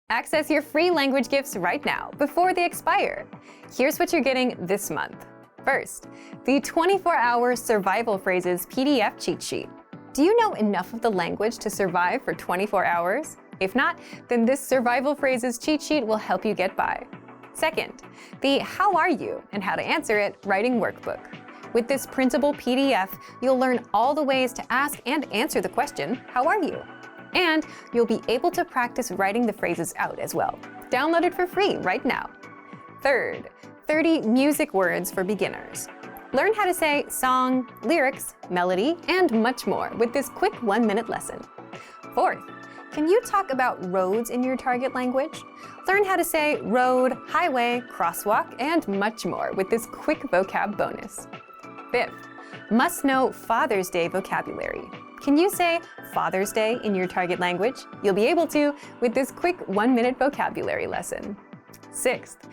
Access your free language gifts right now before they expire. Here's what you're getting this month. First, the 24-hour survival phrases PDF cheat sheet. Do you know enough of the language to survive for 24 hours? If not, then this survival phrases cheat sheet will help you get by. Second, the How Are You and How to Answer It writing workbook. With this printable PDF, you'll learn all the ways to ask and answer the question, How are you? And you'll be able to practice writing the phrases out as well. Download it for free right now. Third, 30 music words for beginners. Learn how to say song, lyrics, melody, and much more with this quick 1-minute lesson. Fourth, can you talk about roads in your target language? Learn how to say road, highway, crosswalk, and much more with this quick vocab bonus. Fifth, must know Father's Day vocabulary. Can you say Father's Day in your target language? You'll be able to with this quick 1-minute vocabulary lesson. Sixth,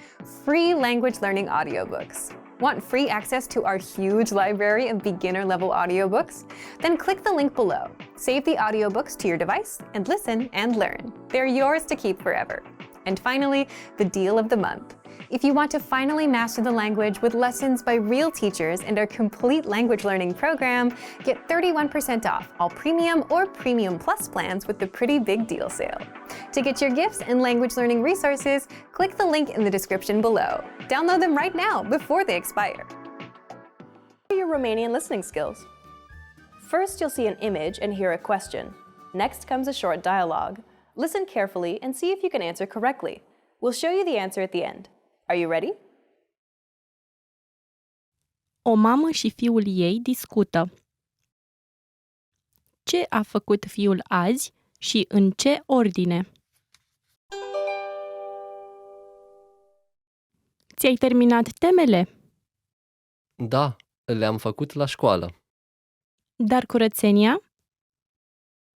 free language learning audiobooks. Want free access to our huge library of beginner-level audiobooks? Then click the link below. Save the audiobooks to your device and listen and learn. They're yours to keep forever. And finally, the deal of the month. If you want to finally master the language with lessons by real teachers and our complete language learning program, get 31% off all Premium or Premium Plus plans with the Pretty Big Deal sale. To get your gifts and language learning resources, click the link in the description below. Download them right now before they expire. Your Romanian listening skills. First, you'll see an image and hear a question. Next comes a short dialogue. Listen carefully and see if you can answer correctly. We'll show you the answer at the end. Are you ready? O mamă și fiul ei discută. Ce a făcut fiul azi și în ce ordine? Ți-ai terminat temele? Da, le-am făcut la școală. Dar curățenia?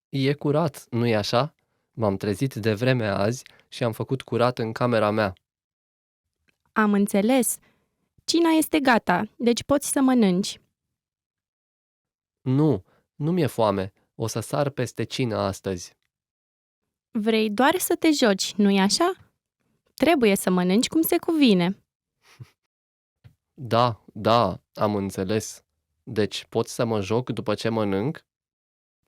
E curat, nu-i așa? M-am trezit devreme azi și am făcut curat în camera mea. Am înțeles. Cina este gata, deci poți să mănânci. Nu mi-e foame. O să sar peste cină astăzi. Vrei doar să te joci, nu-i așa? Trebuie să mănânci cum se cuvine. Da, am înțeles. Deci pot să mă joc după ce mănânc?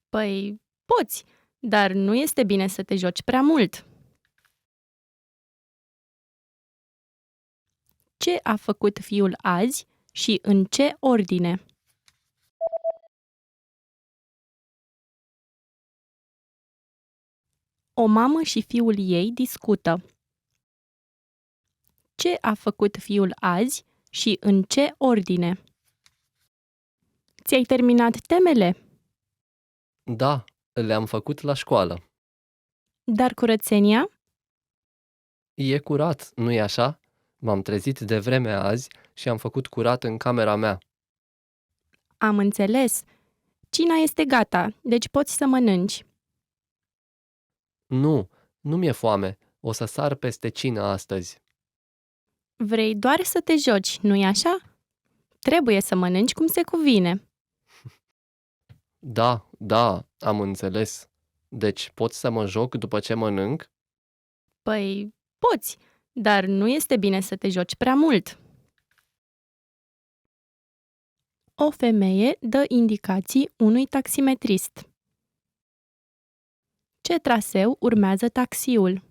Păi, poți, dar nu este bine să te joci prea mult. Ce a făcut fiul azi și în ce ordine? O mamă și fiul ei discută. Ce a făcut fiul azi și în ce ordine? Ți-ai terminat temele? Da, le-am făcut la școală. Dar curățenia? E curat, nu-i așa? M-am trezit devreme azi și am făcut curat în camera mea. Am înțeles. Cina este gata, deci poți să mănânci. Nu mi-e foame. O să sar peste cină astăzi. Vrei doar să te joci, nu-i așa? Trebuie să mănânci cum se cuvine. Da, am înțeles. Deci pot să mă joc după ce mănânc? Păi, poți, dar nu este bine să te joci prea mult. O femeie dă indicații unui taximetrist. Ce traseu urmează taxiul?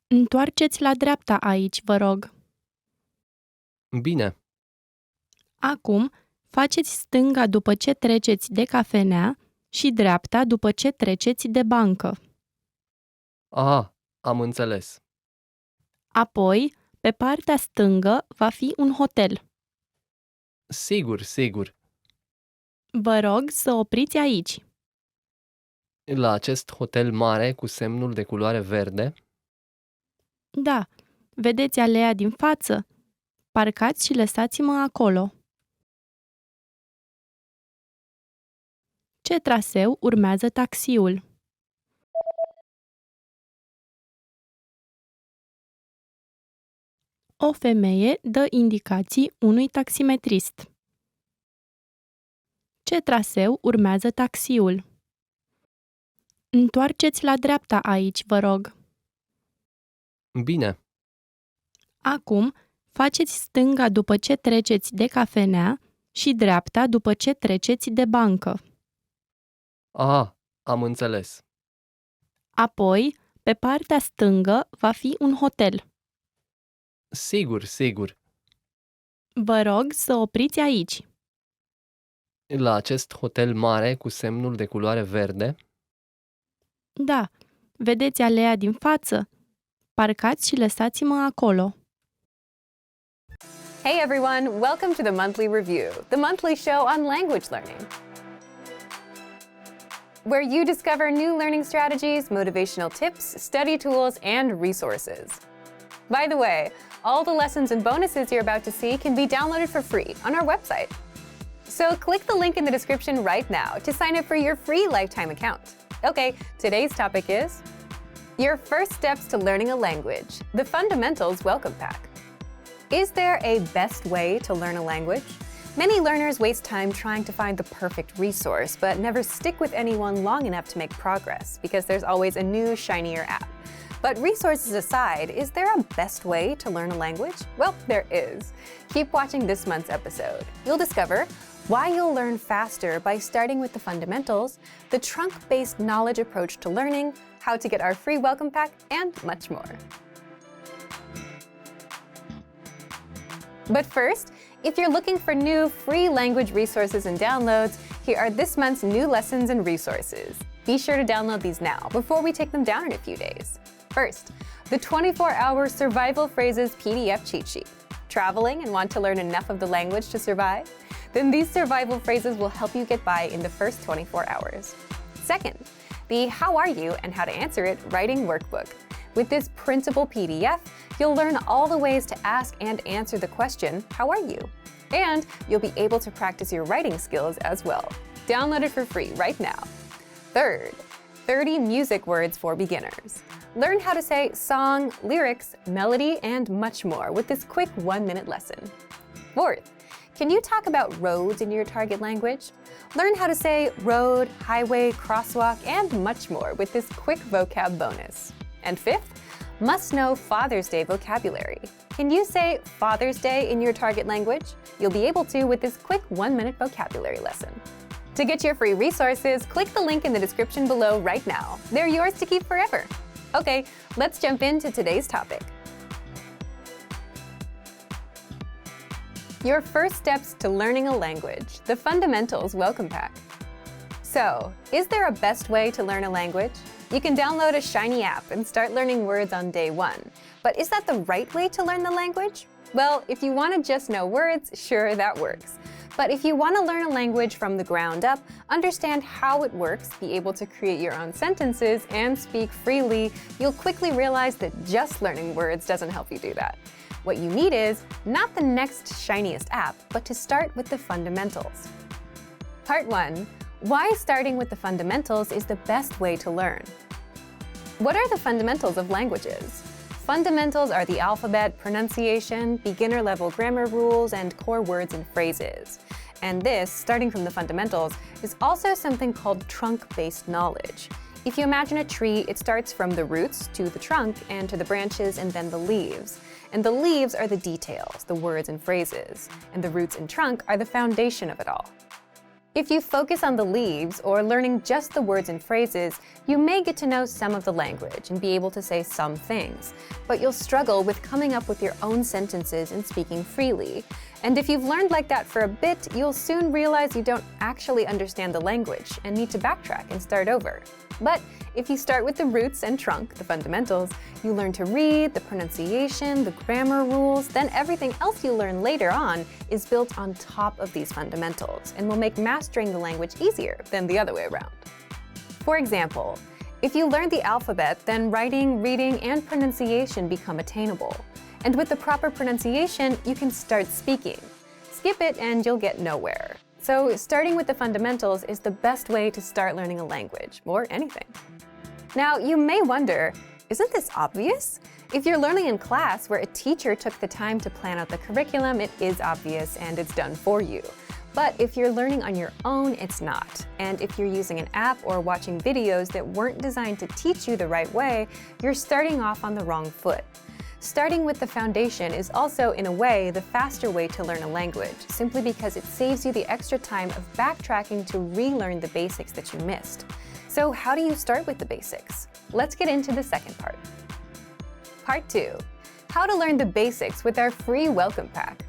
Întoarceți la dreapta aici, vă rog. Bine. Acum, faceți stânga după ce treceți de cafenea și dreapta după ce treceți de bancă. Am înțeles. Apoi, pe partea stângă va fi un hotel. Sigur. Vă rog să opriți aici. La acest hotel mare cu semnul de culoare verde? Da, vedeți aleea din față? Parcați și lăsați-mă acolo. Ce traseu urmează taxiul? O femeie dă indicații unui taximetrist. Ce traseu urmează taxiul? Întoarceți la dreapta aici, vă rog. Bine. Acum, faceți stânga după ce treceți de cafenea și dreapta după ce treceți de bancă. Aha, am înțeles. Apoi, pe partea stângă va fi un hotel. Sigur, sigur. Vă rog să opriți aici. La acest hotel mare cu semnul de culoare verde? Da, vedeți aleea din față? Parcați și lăsați-mă acolo. Hey everyone, welcome to the Monthly Review, the monthly show on language learning, where you discover new learning strategies, motivational tips, study tools, and resources. By the way, all the lessons and bonuses you're about to see can be downloaded for free on our website. So click the link in the description right now to sign up for your free lifetime account. Okay, today's topic is your first steps to learning a language, the Fundamentals Welcome Pack. Is there a best way to learn a language? Many learners waste time trying to find the perfect resource, but never stick with anyone long enough to make progress because there's always a new, shinier app. But resources aside, is there a best way to learn a language? Well, there is. Keep watching this month's episode. You'll discover why you'll learn faster by starting with the fundamentals, the trunk-based knowledge approach to learning, how to get our free welcome pack, and much more. But first, if you're looking for new free language resources and downloads, here are this month's new lessons and resources. Be sure to download these now before we take them down in a few days. First, the 24-hour survival phrases PDF cheat sheet. Traveling and want to learn enough of the language to survive? Then these survival phrases will help you get by in the first 24 hours. Second, the How Are You and How to Answer It writing workbook. With this printable PDF, you'll learn all the ways to ask and answer the question, how are you? And you'll be able to practice your writing skills as well. Download it for free right now. Third, 30 music words for beginners. Learn how to say song, lyrics, melody, and much more with this quick 1-minute lesson. Fourth, can you talk about roads in your target language? Learn how to say road, highway, crosswalk, and much more with this quick vocab bonus. And fifth, must know Father's Day vocabulary. Can you say Father's Day in your target language? You'll be able to with this quick 1-minute vocabulary lesson. To get your free resources, click the link in the description below right now. They're yours to keep forever. Okay, let's jump into today's topic. Your first steps to learning a language, the Fundamentals Welcome Pack. So, is there a best way to learn a language? You can download a shiny app and start learning words on day one. But is that the right way to learn the language? Well, if you want to just know words, sure, that works. But if you want to learn a language from the ground up, understand how it works, be able to create your own sentences, and speak freely, you'll quickly realize that just learning words doesn't help you do that. What you need is not the next shiniest app, but to start with the fundamentals. Part 1. Why starting with the fundamentals is the best way to learn. What are the fundamentals of languages? Fundamentals are the alphabet, pronunciation, beginner-level grammar rules, and core words and phrases. And this, starting from the fundamentals, is also something called trunk-based knowledge. If you imagine a tree, it starts from the roots to the trunk and to the branches and then the leaves. And the leaves are the details, the words and phrases. And the roots and trunk are the foundation of it all. If you focus on the leaves or learning just the words and phrases, you may get to know some of the language and be able to say some things, but you'll struggle with coming up with your own sentences and speaking freely. And if you've learned like that for a bit, you'll soon realize you don't actually understand the language and need to backtrack and start over. But if you start with the roots and trunk, the fundamentals, you learn to read, the pronunciation, the grammar rules, then everything else you learn later on is built on top of these fundamentals and will make mastering the language easier than the other way around. For example, if you learn the alphabet, then writing, reading, and pronunciation become attainable. And with the proper pronunciation, you can start speaking. Skip it and you'll get nowhere. So starting with the fundamentals is the best way to start learning a language, or anything. Now, you may wonder, isn't this obvious? If you're learning in class where a teacher took the time to plan out the curriculum, it is obvious and it's done for you. But if you're learning on your own, it's not. And if you're using an app or watching videos that weren't designed to teach you the right way, you're starting off on the wrong foot. Starting with the foundation is also, in a way, the faster way to learn a language, simply because it saves you the extra time of backtracking to relearn the basics that you missed. So how do you start with the basics? Let's get into the second part. Part 2. How to learn the basics with our free welcome pack.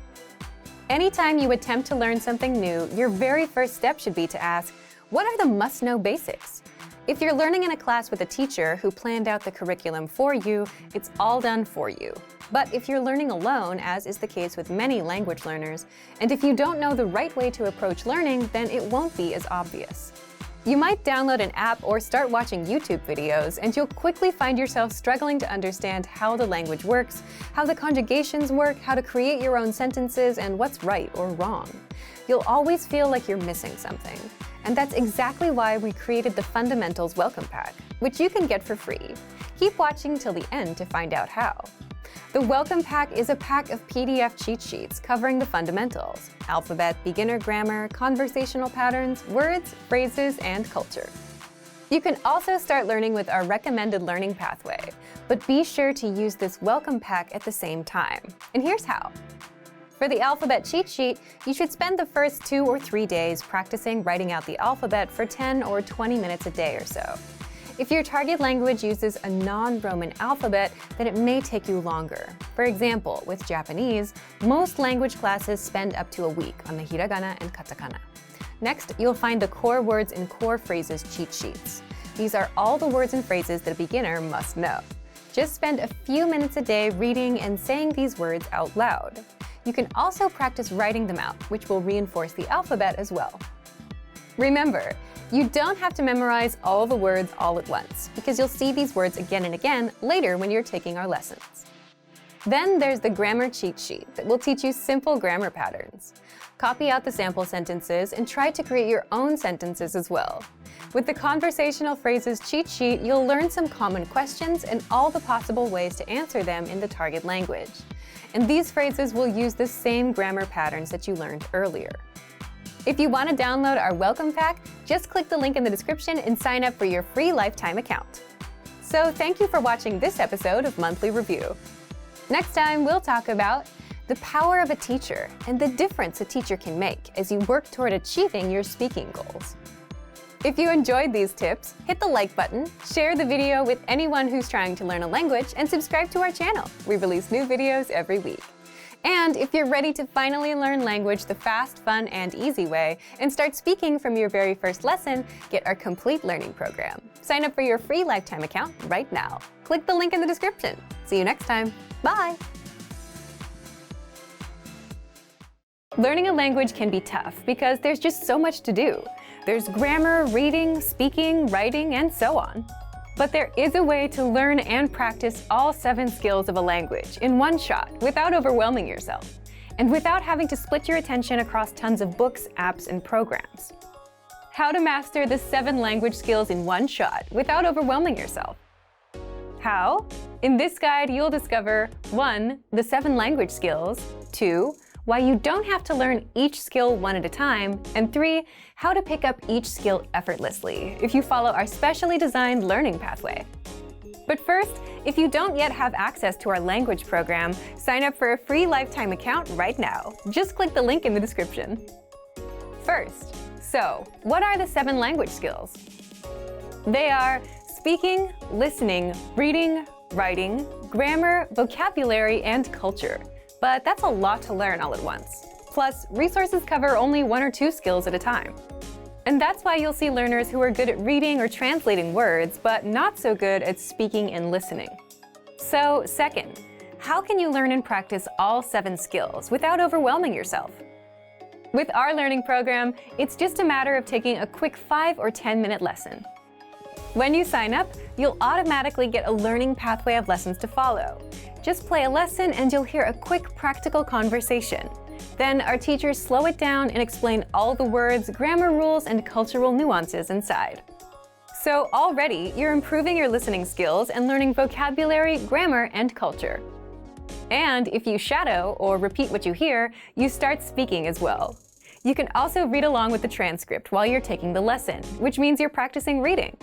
Anytime you attempt to learn something new, your very first step should be to ask, what are the must-know basics? If you're learning in a class with a teacher who planned out the curriculum for you, it's all done for you. But if you're learning alone, as is the case with many language learners, and if you don't know the right way to approach learning, then it won't be as obvious. You might download an app or start watching YouTube videos, and you'll quickly find yourself struggling to understand how the language works, how the conjugations work, how to create your own sentences, and what's right or wrong. You'll always feel like you're missing something. And that's exactly why we created the Fundamentals Welcome Pack, which you can get for free. Keep watching till the end to find out how. The Welcome Pack is a pack of PDF cheat sheets covering the fundamentals: alphabet, beginner grammar, conversational patterns, words, phrases, and culture. You can also start learning with our recommended learning pathway, but be sure to use this Welcome Pack at the same time. And here's how. For the alphabet cheat sheet, you should spend the first 2 or 3 days practicing writing out the alphabet for 10 or 20 minutes a day or so. If your target language uses a non-Roman alphabet, then it may take you longer. For example, with Japanese, most language classes spend up to a week on the hiragana and katakana. Next, you'll find the core words and core phrases cheat sheets. These are all the words and phrases that a beginner must know. Just spend a few minutes a day reading and saying these words out loud. You can also practice writing them out, which will reinforce the alphabet as well. Remember, you don't have to memorize all the words all at once, because you'll see these words again and again later when you're taking our lessons. Then there's the grammar cheat sheet that will teach you simple grammar patterns. Copy out the sample sentences and try to create your own sentences as well. With the conversational phrases cheat sheet, you'll learn some common questions and all the possible ways to answer them in the target language. And these phrases will use the same grammar patterns that you learned earlier. If you want to download our welcome pack, just click the link in the description and sign up for your free lifetime account. So thank you for watching this episode of Monthly Review. Next time, we'll talk about the power of a teacher and the difference a teacher can make as you work toward achieving your speaking goals. If you enjoyed these tips, hit the like button, share the video with anyone who's trying to learn a language, and subscribe to our channel. We release new videos every week. And if you're ready to finally learn language the fast, fun, and easy way, and start speaking from your very first lesson, get our complete learning program. Sign up for your free lifetime account right now. Click the link in the description. See you next time. Bye! Learning a language can be tough because there's just so much to do. There's grammar, reading, speaking, writing, and so on. But there is a way to learn and practice all 7 skills of a language in one shot without overwhelming yourself, and without having to split your attention across tons of books, apps, and programs. How to master the 7 language skills in one shot without overwhelming yourself. How? In this guide, you'll discover 1. The 7 language skills, 2. Why you don't have to learn each skill one at a time, and 3. How to pick up each skill effortlessly if you follow our specially designed learning pathway. But first, if you don't yet have access to our language program, sign up for a free lifetime account right now. Just click the link in the description. First, so what are the 7 language skills? They are speaking, listening, reading, writing, grammar, vocabulary, and culture. But that's a lot to learn all at once. Plus, resources cover only 1 or 2 skills at a time. And that's why you'll see learners who are good at reading or translating words, but not so good at speaking and listening. So, second, how can you learn and practice all 7 skills without overwhelming yourself? With our learning program, it's just a matter of taking a quick 5 or 10-minute lesson. When you sign up, you'll automatically get a learning pathway of lessons to follow. Just play a lesson and you'll hear a quick practical conversation. Then our teachers slow it down and explain all the words, grammar rules, and cultural nuances inside. So already, you're improving your listening skills and learning vocabulary, grammar, and culture. And if you shadow or repeat what you hear, you start speaking as well. You can also read along with the transcript while you're taking the lesson, which means you're practicing reading.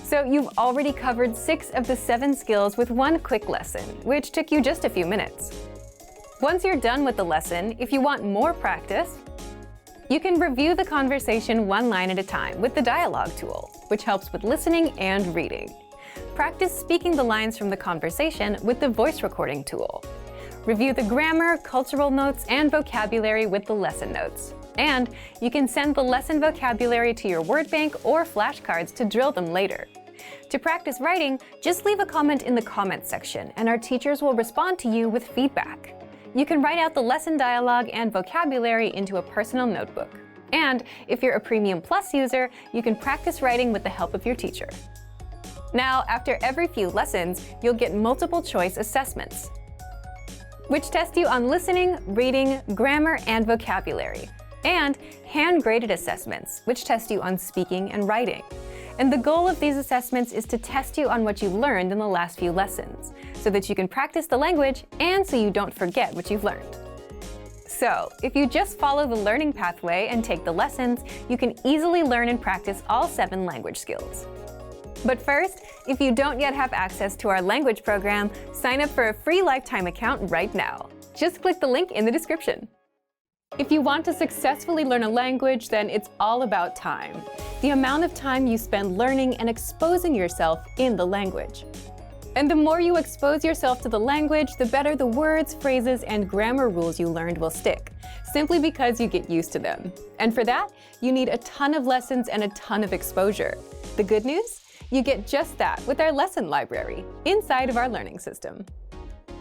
So you've already covered 6 of the 7 skills with one quick lesson, which took you just a few minutes. Once you're done with the lesson, if you want more practice, you can review the conversation one line at a time with the dialogue tool, which helps with listening and reading. Practice speaking the lines from the conversation with the voice recording tool. Review the grammar, cultural notes, and vocabulary with the lesson notes. And you can send the lesson vocabulary to your word bank or flashcards to drill them later. To practice writing, just leave a comment in the comments section, and our teachers will respond to you with feedback. You can write out the lesson dialogue and vocabulary into a personal notebook. And if you're a Premium Plus user, you can practice writing with the help of your teacher. Now, after every few lessons, you'll get multiple choice assessments, which test you on listening, reading, grammar, and vocabulary, and hand-graded assessments, which test you on speaking and writing. And the goal of these assessments is to test you on what you've learned in the last few lessons, so that you can practice the language and so you don't forget what you've learned. So, if you just follow the learning pathway and take the lessons, you can easily learn and practice all 7 language skills. But first, if you don't yet have access to our language program, sign up for a free lifetime account right now. Just click the link in the description. If you want to successfully learn a language, then it's all about time. The amount of time you spend learning and exposing yourself in the language. And the more you expose yourself to the language, the better the words, phrases, and grammar rules you learned will stick, simply because you get used to them. And for that, you need a ton of lessons and a ton of exposure. The good news? You get just that with our lesson library inside of our learning system.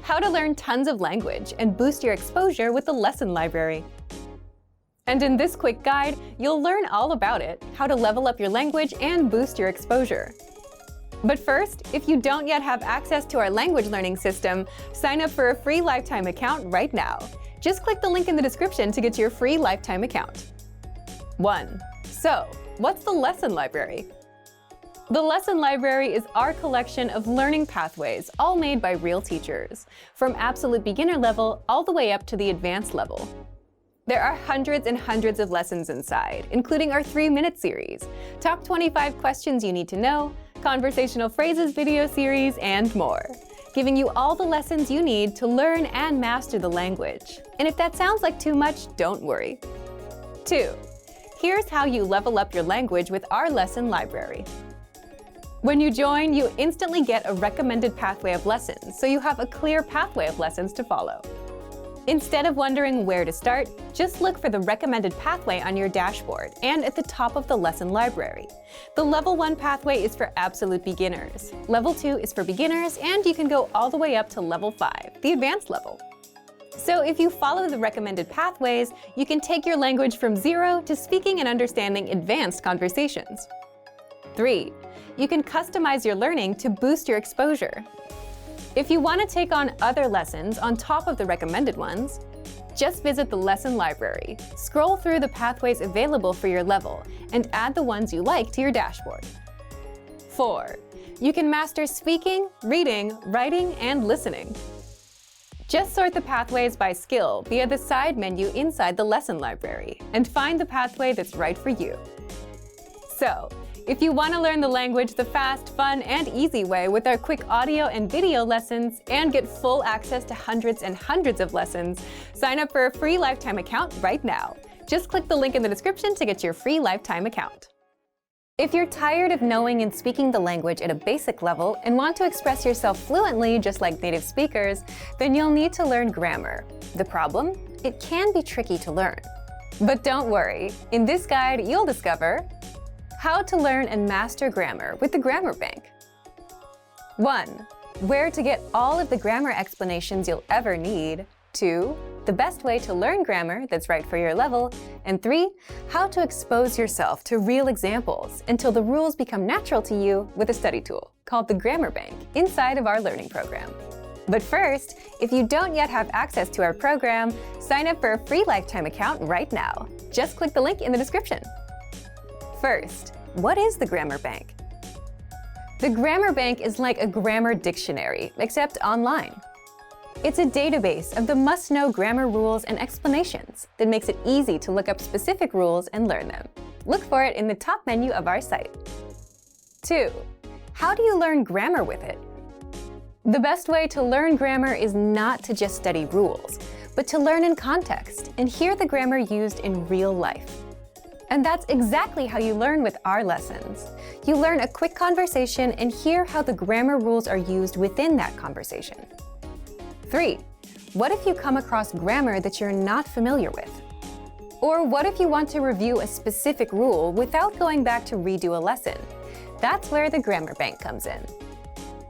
How to learn tons of language and boost your exposure with the lesson library. And in this quick guide, you'll learn all about it, how to level up your language and boost your exposure. But first, if you don't yet have access to our language learning system, sign up for a free lifetime account right now. Just click the link in the description to get your free lifetime account. 1. So, what's the lesson library? The lesson library is our collection of learning pathways, all made by real teachers, from absolute beginner level all the way up to the advanced level. There are hundreds and hundreds of lessons inside, including our 3-minute series, top 25 questions you need to know, conversational phrases video series, and more, giving you all the lessons you need to learn and master the language. And if that sounds like too much, don't worry. 2. Here's how you level up your language with our lesson library. When you join, you instantly get a recommended pathway of lessons, so you have a clear pathway of lessons to follow. Instead of wondering where to start, just look for the recommended pathway on your dashboard and at the top of the lesson library. The Level 1 pathway is for absolute beginners. Level 2 is for beginners, and you can go all the way up to Level 5, the advanced level. So if you follow the recommended pathways, you can take your language from 0 to speaking and understanding advanced conversations. 3. You can customize your learning to boost your exposure. If you want to take on other lessons on top of the recommended ones, just visit the lesson library, scroll through the pathways available for your level, and add the ones you like to your dashboard. 4. You can master speaking, reading, writing, and listening. Just sort the pathways by skill via the side menu inside the lesson library, and find the pathway that's right for you. So, if you want to learn the language the fast, fun, and easy way with our quick audio and video lessons and get full access to hundreds and hundreds of lessons, sign up for a free lifetime account right now. Just click the link in the description to get your free lifetime account. If you're tired of knowing and speaking the language at a basic level and want to express yourself fluently just like native speakers, then you'll need to learn grammar. The problem? It can be tricky to learn. But don't worry, in this guide you'll discover how to learn and master grammar with the Grammar Bank. 1. Where to get all of the grammar explanations you'll ever need. 2. The best way to learn grammar that's right for your level. And 3. How to expose yourself to real examples until the rules become natural to you with a study tool called the Grammar Bank inside of our learning program. But first, if you don't yet have access to our program, sign up for a free lifetime account right now. Just click the link in the description. First, what is the Grammar Bank? The Grammar Bank is like a grammar dictionary, except online. It's a database of the must-know grammar rules and explanations that makes it easy to look up specific rules and learn them. Look for it in the top menu of our site. 2. How do you learn grammar with it? The best way to learn grammar is not to just study rules, but to learn in context and hear the grammar used in real life. And that's exactly how you learn with our lessons. You learn a quick conversation and hear how the grammar rules are used within that conversation. 3. What if you come across grammar that you're not familiar with? Or what if you want to review a specific rule without going back to redo a lesson? That's where the Grammar Bank comes in.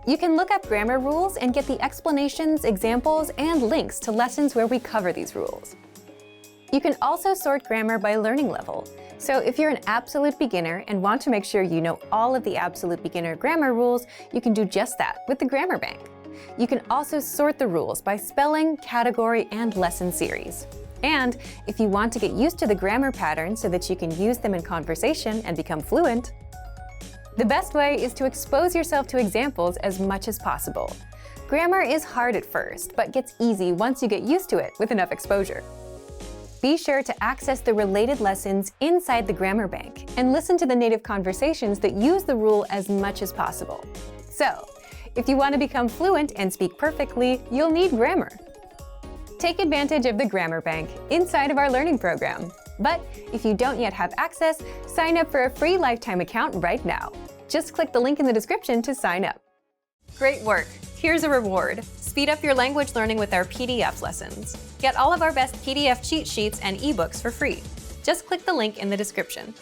You can look up grammar rules and get the explanations, examples, and links to lessons where we cover these rules. You can also sort grammar by learning level. So if you're an absolute beginner and want to make sure you know all of the absolute beginner grammar rules, you can do just that with the Grammar Bank. You can also sort the rules by spelling, category, and lesson series. And if you want to get used to the grammar patterns so that you can use them in conversation and become fluent, the best way is to expose yourself to examples as much as possible. Grammar is hard at first, but gets easy once you get used to it with enough exposure. Be sure to access the related lessons inside the Grammar Bank and listen to the native conversations that use the rule as much as possible. So, if you want to become fluent and speak perfectly, you'll need grammar. Take advantage of the Grammar Bank inside of our learning program. But if you don't yet have access, sign up for a free lifetime account right now. Just click the link in the description to sign up. Great work! Here's a reward. Speed up your language learning with our PDF lessons. Get all of our best PDF cheat sheets and ebooks for free. Just click the link in the description.